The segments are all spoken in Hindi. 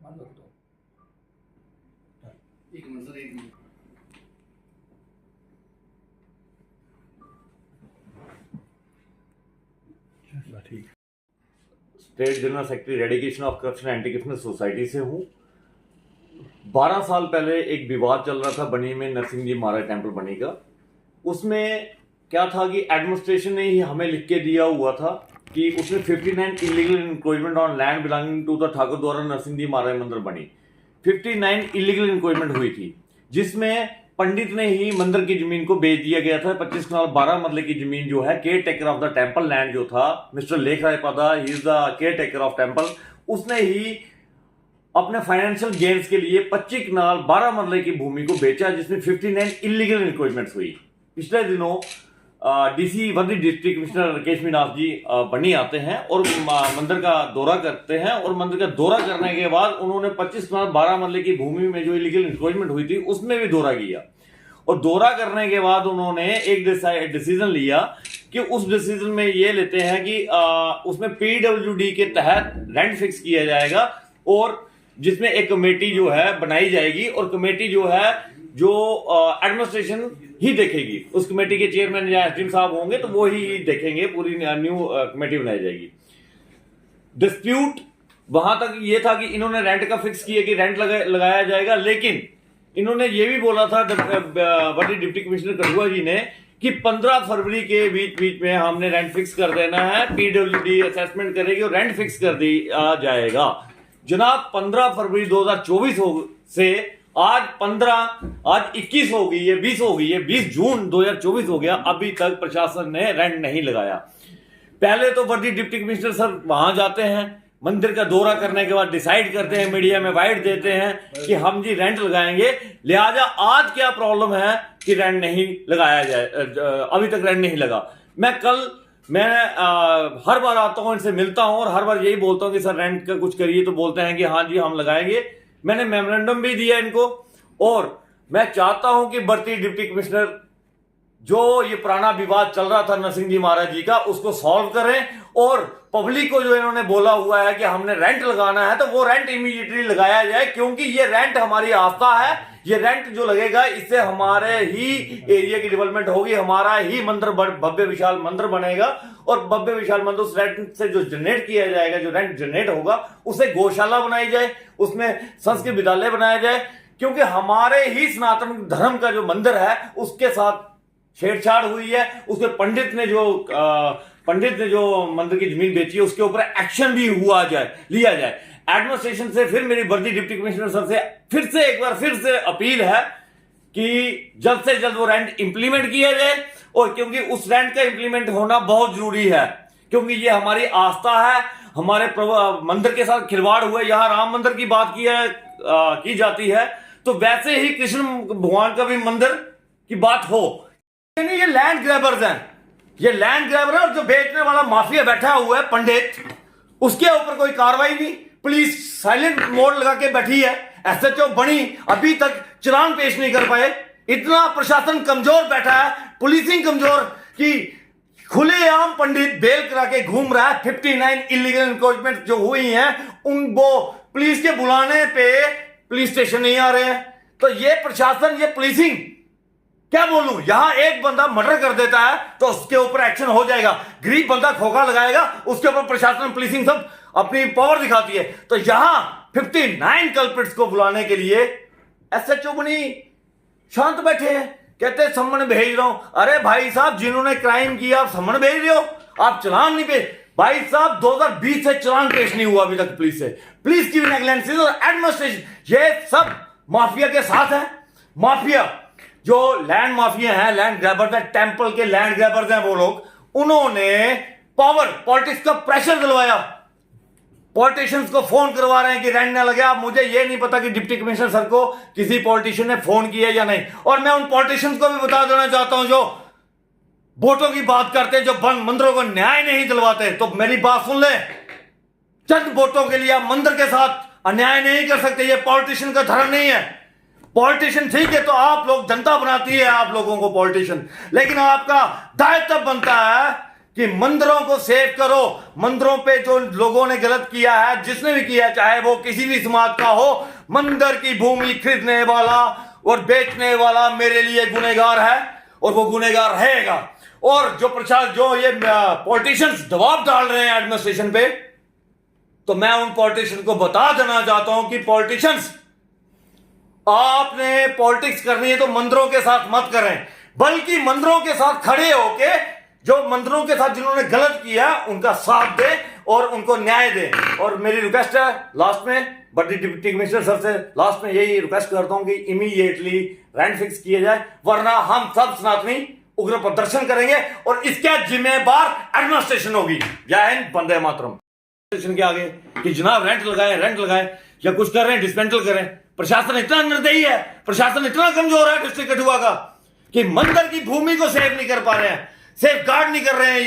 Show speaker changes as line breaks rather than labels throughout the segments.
एक मिनट सर, एक मिनट।
ठीक। State general secretary रेडिकेशन of corruption anti corruption society से हूँ। 12 साल पहले एक विवाद चल रहा था बनी में, नरसिंह जी महाराज टेम्पल बनी का। उसमें क्या था कि एडमिनिस्ट्रेशन ने ही हमें लिख के दिया हुआ था कि उसमें 59 illegal encroachment on land belonging to the Thakur द्वारा नरसिंह जी महाराज मंदिर बनी। 59 इलीगल इंक्रोचमेंट हुई थी, जिसमें पंडित ने ही मंदिर की जमीन को बेच दिया गया था। 25 कनाल 12 मरले की जमीन जो है, care taker of the temple land जो था मिस्टर लेख राय पदा, he is the care taker of temple, उसने ही अपने फाइनेंशियल गेन्स के लिए 25 कनाल 12 मरले की भूमि को बेचा, जिसमें 59 इलीगल इंक्रोचमेंट्स हुई। पिछले दिनों डीसी वर्दी डिस्ट्रिक्ट कमिश्नर राकेश मीनास जी बनी आते हैं और मंदिर का दौरा करते हैं, और मंदिर का दौरा करने के बाद उन्होंने 25 कनाल 12 मरले की भूमि में जो इलीगल इंक्रोचमेंट हुई थी उसमें भी दौरा किया। और दौरा करने के बाद उन्होंने एक डिसीजन लिया कि उस डिसीजन में ये लेते हैं कि उसमें पीडब्ल्यूडी के तहत रेंट फिक्स किया जाएगा, और जिसमें एक कमेटी जो है बनाई जाएगी, और कमेटी जो है जो एडमिनिस्ट्रेशन ही देखेगी। उस कमेटी के चेयरमैन या एसडीएम साहब होंगे तो वो ही देखेंगे, पूरी न्यू कमेटी बनाई जाएगी। डिस्प्यूट वहां तक ये था कि इन्होंने रेंट का फिक्स किया कि रेंट लगाया जाएगा, लेकिन इन्होंने ये भी बोला था वर्दी डिप्टी कमिश्नर कठुआ जी ने कि 15 फरवरी के बीच में हमने रेंट फिक्स कर देना है, पीडब्ल्यूडी असेसमेंट करेगी और रेंट फिक्स कर दिया जाएगा। जनाब 15 फरवरी 2024 से आज 21 हो गई है, 20 हो गई है, 20 जून 2024 हो गया, अभी तक प्रशासन ने रेंट नहीं लगाया। पहले तो वर्दी डिप्टी कमिश्नर सर वहां जाते हैं, मंदिर का दौरा करने के बाद डिसाइड करते हैं, मीडिया में वाइट देते हैं कि हम जी रेंट लगाएंगे। लिहाजा आज क्या प्रॉब्लम है कि रेंट नहीं लगाया जाए, अभी तक रेंट नहीं लगा। मैं हर बार आता हूं, इनसे मिलता हूं और हर बार यही बोलता हूं कि सर रेंट का कुछ करिए, तो बोलते हैं कि हाँ जी हम लगाएंगे। मैंने मेमोरेंडम भी दिया इनको, और मैं चाहता हूं कि बढ़ती डिप्टी कमिश्नर जो ये पुराना विवाद चल रहा था नरसिंह जी महाराज जी का, उसको सॉल्व करें, और पब्लिक को जो इन्होंने बोला हुआ है कि हमने रेंट लगाना है तो वो रेंट इमीडिएटली लगाया जाए, क्योंकि ये रेंट हमारी आस्था है। ये रेंट जो लगेगा इससे हमारे ही एरिया की डेवलपमेंट होगी, हमारा ही मंदिर भव्य विशाल मंदिर बनेगा, और भव्य विशाल मंदिर उस रेंट से जो जनरेट किया जाएगा, जो रेंट जनरेट होगा, उसे गौशाला बनाई जाए, उसमें संस्कृत विद्यालय बनाया जाए, क्योंकि हमारे ही सनातन धर्म का जो मंदिर है उसके साथ छेड़छाड़ हुई है। उसके पंडित ने जो मंदिर की जमीन बेची है उसके ऊपर एक्शन भी लिया जाए। एडमिनिस्ट्रेशन से फिर मेरी वर्दी डिप्टी कमिश्नर सर से एक बार अपील है कि जल्द से जल्द वो रेंट इंप्लीमेंट किया जाए, और क्योंकि उस रेंट का इंप्लीमेंट होना बहुत जरूरी है, क्योंकि ये हमारी आस्था है। हमारे मंदिर के साथ खिलवाड़ हुआ। यहां राम मंदिर की बात की जाती है, तो वैसे ही कृष्ण भगवान का भी मंदिर की बात हो। ये लैंड ग्रैबर्स हैं, ये लैंड ग्रैबर है, और जो बेचने वाला माफिया बैठा हुआ है पंडित, उसके ऊपर कोई कार्रवाई नहीं। पुलिस साइलेंट मोड लगा के बैठी है, एसएचओ बनी अभी तक चालान पेश नहीं कर पाए। इतना प्रशासन कमजोर बैठा है, पुलिसिंग कमजोर, कि खुलेआम पंडित बेल करा के घूम रहा है। 59 इलीगल इंक्रोचमेंट जो हुई हैं, वो पुलिस के बुलाने पे पुलिस स्टेशन नहीं आ रहे हैं। तो ये प्रशासन, ये पुलिसिंग, क्या बोलूं, यहां एक बंदा मर्डर कर देता है तो उसके ऊपर एक्शन हो जाएगा, गरीब बंदा खोखा लगाएगा, उसके ऊपर प्रशासन पुलिसिंग सब अपनी पावर दिखाती है। तो यहां 59 कल्प्रिट्स को बुलाने के लिए एसएचओ बनी शांत बैठे हैं, कहते हैं सम्मन भेज रहा हूं। अरे भाई साहब, जिन्होंने क्राइम किया आप सम्मन भेज रहे हो, आप चलान नहीं भेज। भाई साहब 2020 से चलान पेश नहीं हुआ अभी तक पुलिस से। पुलिस की नेग्लिजेंस और एडमिनिस्ट्रेशन, ये सब माफिया के साथ है। माफिया जो लैंड माफिया हैं, लैंड ग्रैबर्स हैं, टेंपल के लैंड ग्रैबर्स हैं वो लोग, उन्होंने पॉलिटिक्स का प्रेशर दिलवाया। पॉलिटिशियंस को फोन करवा रहे हैं कि रेंट ना लगे। अब मुझे ये नहीं पता कि डिप्टी कमिश्नर सर को किसी पॉलिटिशियन ने फोन किया या नहीं, और मैं उन पॉलिटिशियंस को भी बता देना चाहता हूं जो वोटों की बात करते हैं, जो मंदिरों को न्याय नहीं दिलवाते। तो मेरी बात सुन ले, चंद वोटों के लिए आप मंदिर के साथ अन्याय नहीं कर सकते। ये पॉलिटिशियन का धर्म नहीं है। पॉलिटिशियन ठीक है, तो आप लोग, जनता बनाती है आप लोगों को पॉलिटिशियन, लेकिन आपका दायित्व बनता है कि मंदिरों को सेव करो। मंदिरों पे जो लोगों ने गलत किया है, जिसने भी किया, चाहे वो किसी भी समाज का हो, मंदिर की भूमि खरीदने वाला और बेचने वाला मेरे लिए गुनहगार है और वो गुनहगार रहेगा। और जो प्रशासन, जो ये पॉलिटिशियंस दबाव डाल रहे हैं एडमिनिस्ट्रेशन पे, तो मैं उन पॉलिटिशियंस को बता देना चाहता हूं कि पॉलिटिशियंस, आपने पॉलिटिक्स करनी है तो मंदिरों के साथ मत करें, बल्कि मंदिरों के साथ खड़े होके जो मंदिरों के साथ जिन्होंने गलत किया उनका साथ दे और उनको न्याय दे। और मेरी रिक्वेस्ट है लास्ट में, बड़ी डिप्टी कमिश्नर सर से लास्ट में यही रिक्वेस्ट करता हूं कि इमीडिएटली रेंट फिक्स किया जाए, वरना हम सब सनातनी उग्र प्रदर्शन करेंगे और इसका जिम्मेदार एडमिनिस्ट्रेशन होगी। जय हिंद, वंदे मातरम। एडमिनिस्ट्रेशन के आगे कि जनाब रेंट लगाए या कुछ कर रहे हैं, डिसमेंटल करें। प्रशासन इतना निर्दयी है, प्रशासन इतना कमजोर है डिस्ट्रिक्ट कठुआ का कि मंदिर की भूमि को सेव नहीं कर पा रहे हैं, सेफ गार्ड नहीं कर रहे हैं।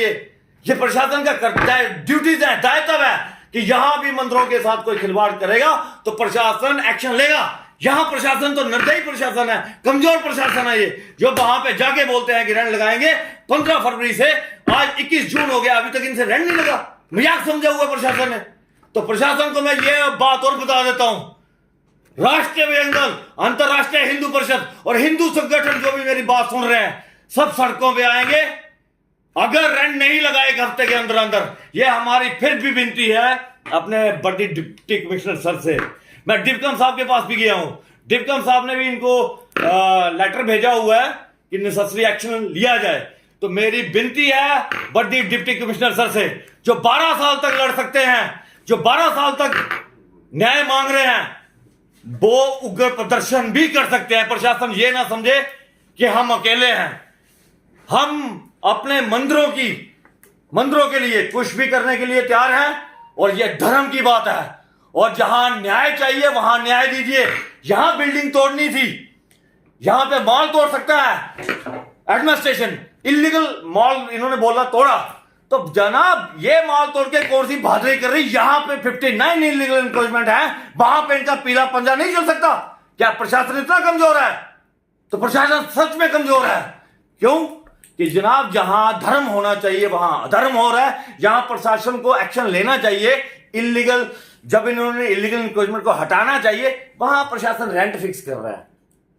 ये प्रशासन का ड्यूटीज है, दायित्व है कि यहां भी मंदिरों के साथ कोई खिलवाड़ करेगा तो प्रशासन एक्शन लेगा। यहां प्रशासन तो निर्दयी प्रशासन है, कमजोर प्रशासन है। ये जो वहां पे जाके बोलते हैं कि रेंट लगाएंगे 15 फरवरी से, आज 21 जून हो गया, अभी तक इनसे रेंट नहीं लगा। मजाक समझा हुआ प्रशासन ने। तो प्रशासन को मैं ये बात और बता देता हूं, राष्ट्रीय विरंगल, अंतरराष्ट्रीय हिंदू परिषद और हिंदू संगठन जो भी मेरी बात सुन रहे हैं, सब सड़कों पे आएंगे अगर रेंट नहीं लगा एक हफ्ते के अंदर अंदर। ये हमारी फिर भी विनती है अपने बड़ी डिप्टी कमिश्नर सर से। मैं डिप्कम साहब के पास भी गया हूं, डिप्कम साहब ने भी इनको लेटर भेजा हुआ है कि नेसेसरी एक्शन लिया जाए। तो मेरी विनती है बड़ी डिप्टी कमिश्नर सर से, जो 12 साल तक लड़ सकते हैं, जो 12 साल तक न्याय मांग रहे हैं, वो उग्र प्रदर्शन भी कर सकते हैं। प्रशासन ये ना समझे कि हम अकेले हैं। हम अपने मंदिरों के लिए कुछ भी करने के लिए तैयार हैं और ये धर्म की बात है। और जहां न्याय चाहिए वहां न्याय दीजिए। यहां बिल्डिंग तोड़नी थी, यहां पे मॉल तोड़ सकता है एडमिनिस्ट्रेशन, इलीगल मॉल इन्होंने बोला तोड़ा, तो जनाब ये मॉल तोड़ के कौन सी बहादुरी कर रही। यहां पे 59 इलीगल एनक्रोचमेंट है, वहां पे इनका पीला पंजा नहीं चल सकता। क्या प्रशासन इतना कमजोर है? तो प्रशासन सच में कमजोर है। क्यों? कि जनाब जहां धर्म होना चाहिए वहां अधर्म हो रहा है। जहां प्रशासन को एक्शन लेना चाहिए, इलीगल, जब इन्होंने इलीगल एनक्रोचमेंट को हटाना चाहिए, वहां प्रशासन रेंट फिक्स कर रहा है।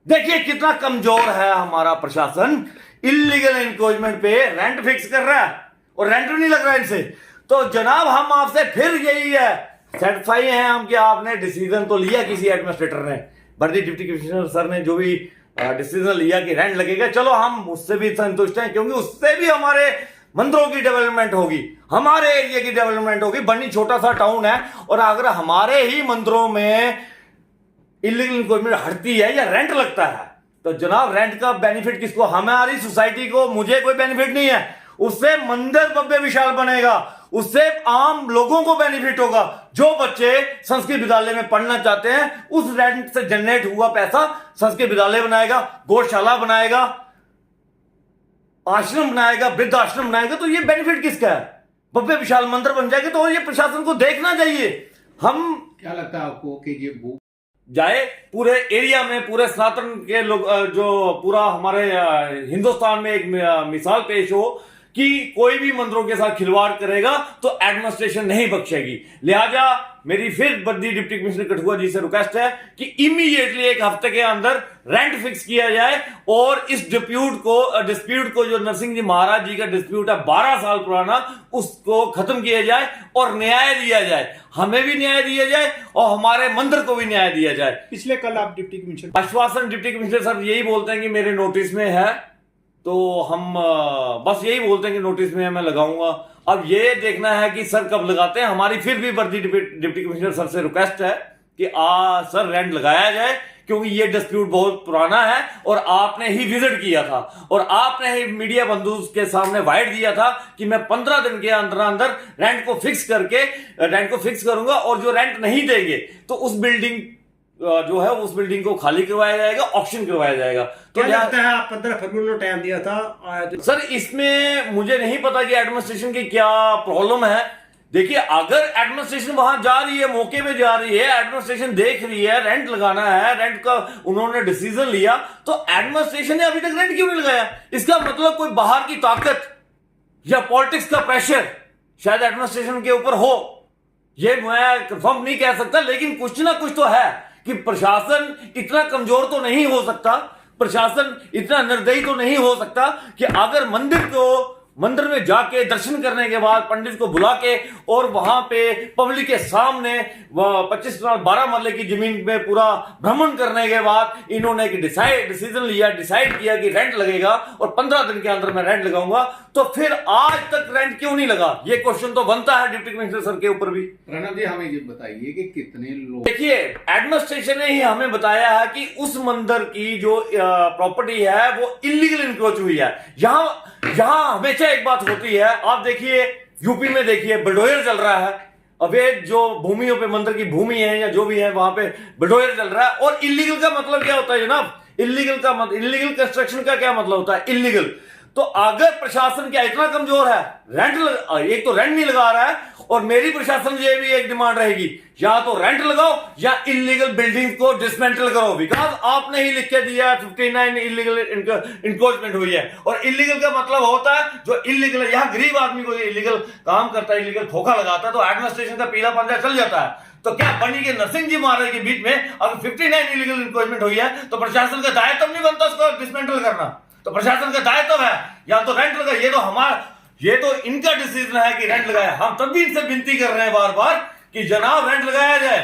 देखिए कितना कमजोर है हमारा प्रशासन, इलीगल एनक्रोचमेंट पे रेंट फिक्स कर रहा है और रेंट नहीं लग रहा है इनसे। तो जनाब हम आपसे फिर यही है, सेटिस्फाई हैं हम कि आपने डिसीजन तो लिया किसी एडमिनिस्ट्रेटर ने, बड़ी डिप्टी कमिश्नर सर ने जो भी डिसीजन लिया कि रेंट लगेगा, चलो हम उससे भी संतुष्ट हैं, क्योंकि उससे भी हमारे मंदिरों की डेवलपमेंट होगी, हमारे एरिया की डेवलपमेंट होगी। बन्नी छोटा सा टाउन है और अगर हमारे ही मंदिरों में इलीगल एनक्रोचमेंट हटती है या रेंट लगता है तो जनाब रेंट का बेनिफिट किसको? हमारी सोसाइटी को, मुझे कोई बेनिफिट नहीं है। उससे मंदिर भव्य विशाल बनेगा, उससे आम लोगों को बेनिफिट होगा। जो बच्चे संस्कृत विद्यालय में पढ़ना चाहते हैं, उस रेंट से जनरेट हुआ पैसा संस्कृत विद्यालय बनाएगा, गौशाला बनाएगा, आश्रम बनाएगा, वृद्ध आश्रम बनाएगा। तो ये बेनिफिट किसका है? भव्य विशाल मंदिर बन जाएगा। तो ये प्रशासन को देखना चाहिए। हम,
क्या लगता है आपको कि ये
जाए पूरे एरिया में, पूरे सनातन के लोग, जो पूरा हमारे हिंदुस्तान में एक मिसाल पेश हो कि कोई भी मंदिरों के साथ खिलवाड़ करेगा तो एडमिनिस्ट्रेशन नहीं बख्शेगी। लिहाजा मेरी फिर बड़ी डिप्टी कमिश्नर कठुआ जी से रिक्वेस्ट है कि इमीडिएटली एक हफ्ते के अंदर रेंट फिक्स किया जाए और इस डिस्प्यूट को जो नरसिंह जी महाराज जी का डिस्प्यूट है 12 साल पुराना, उसको खत्म किया जाए और न्याय दिया जाए। हमें भी न्याय दिया जाए और हमारे मंदिर को भी न्याय दिया जाए।
पिछले कल आप डिप्टी कमिश्नर
आश्वासन डिप्टी कमिश्नर साहब यही बोलते हैं कि मेरे नोटिस में है, तो हम बस यही बोलते हैं कि नोटिस में मैं लगाऊंगा। अब ये देखना है कि सर कब लगाते हैं। हमारी फिर भी बड़ी डिप्टी कमिश्नर सर से रिक्वेस्ट है कि सर रेंट लगाया जाए, क्योंकि ये डिस्प्यूट बहुत पुराना है और आपने ही विजिट किया था और आपने ही मीडिया बंधु के सामने वाइड दिया था कि मैं 15 दिन के अंदर अंदर रेंट को फिक्स करूंगा और जो रेंट नहीं देंगे तो उस बिल्डिंग जो है उस बिल्डिंग को खाली करवाया जाएगा, ऑक्शन करवाया जाएगा। तो
क्या लगता है आप 15 फरवरी को टाइम दिया था?
सर इसमें मुझे नहीं पता कि एडमिनिस्ट्रेशन की क्या प्रॉब्लम है। देखिए अगर एडमिनिस्ट्रेशन वहां जा रही है, मौके पे जा रही है, एडमिनिस्ट्रेशन देख रही है रेंट लगाना है, रेंट का उन्होंने डिसीजन लिया, तो एडमिनिस्ट्रेशन ने अभी तक रेंट क्यों नहीं लगाया? इसका मतलब कोई बाहर की ताकत या पॉलिटिक्स का प्रेशर शायद एडमिनिस्ट्रेशन के ऊपर हो, ये मैं कंफर्म नहीं कह सकता, लेकिन कुछ ना कुछ तो है कि प्रशासन इतना कमजोर तो नहीं हो सकता, प्रशासन इतना निर्दयी तो नहीं हो सकता कि अगर मंदिर में जाके दर्शन करने के बाद पंडित को बुला के और वहां पे पब्लिक के सामने 12 मरले की जमीन में पूरा भ्रमण करने के बाद इन्होंने एक डिसाइड किया कि रेंट लगेगा और 15 दिन के अंदर मैं रेंट लगाऊंगा, तो फिर आज तक रेंट क्यों नहीं लगा? ये क्वेश्चन तो बनता है डिप्टी कमिश्नर सर के ऊपर भी।
प्रणव जी हमें ये बताइए कि कितने लोग,
देखिए एडमिनिस्ट्रेशन ने ही हमें बताया है कि उस मंदिर की जो प्रॉपर्टी है वो इलीगल इंक्रोच हुई है। यहां हमेशा एक बात होती है, आप देखिए यूपी में देखिए बुलडोजर चल रहा है, अवैध जो भूमियों पे मंदिर की भूमि है या जो भी है वहां पे बुलडोजर चल रहा है। और इलीगल का मतलब क्या होता है जनाब? इलीगल कंस्ट्रक्शन का क्या मतलब होता है? इलीगल। तो अगर प्रशासन क्या इतना कमजोर है, एक तो रेंट नहीं लगा रहा है, और मेरी प्रशासन ये भी एक डिमांड रहेगी, या तो रेंट लगाओ या इलीगल बिल्डिंग को डिसमेंटल करो, बिकॉज आपने ही लिख के दिया है 59 इलीगल इंक्रोचमेंट हुई है। और इलीगल का मतलब होता है जो इलीगल, यहां गरीब आदमी को इलीगल काम करता है, इलीगल धोखा लगाता है, तो एडमिनिस्ट्रेशन का पीला पंजा चल जाता है। तो क्या बनी के नरसिंह जी महाराज के बीच में अगर 59 इलीगल इंक्रोचमेंट हुई है तो प्रशासन का दायित्व नहीं बनता उसको डिसमेंटल करना? तो प्रशासन का दायित्व है या तो रेंट लगा, ये तो इनका डिसीजन है कि रेंट लगाया। हम तब भी इनसे विनती कर रहे हैं बार बार कि जनाब रेंट लगाया जाए।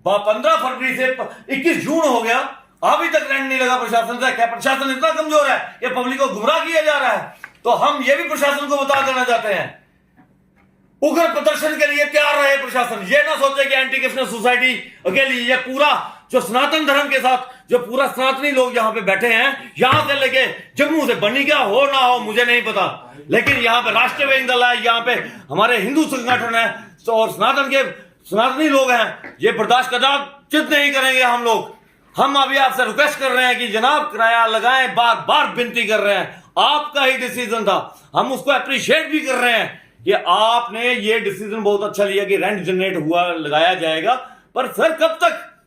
15 फरवरी से 21 जून हो गया, अभी तक रेंट नहीं लगा प्रशासन से। क्या प्रशासन इतना कमजोर है कि पब्लिक को गुमराह किया जा रहा है? तो हम ये भी प्रशासन को बता देना चाहते हैं, उग्र प्रदर्शन के लिए तैयार रहे प्रशासन। ये ना सोचे कि एंटी करप्शन सोसाइटी के लिए, ये पूरा जो सनातन धर्म के साथ जो पूरा सनातनी लोग यहाँ पे बैठे हैं, यहां से लेके जम्मू से बनी क्या हो ना हो मुझे नहीं पता, लेकिन यहाँ पे राष्ट्रीय बजरंग दल है, यहाँ पे हमारे हिंदू संगठन है और सनातनी लोग हैं, ये बर्दाश्त कदाचित नहीं करेंगे हम लोग। हम अभी आपसे रिक्वेस्ट कर रहे हैं कि जनाब किराया लगाएं, बार बार विनती कर रहे हैं, आपका ही डिसीजन था, हम उसको अप्रिशिएट भी कर रहे हैं कि आपने ये डिसीजन बहुत अच्छा लिया कि रेंट जनरेट हुआ लगाया जाएगा। पर सर कब तक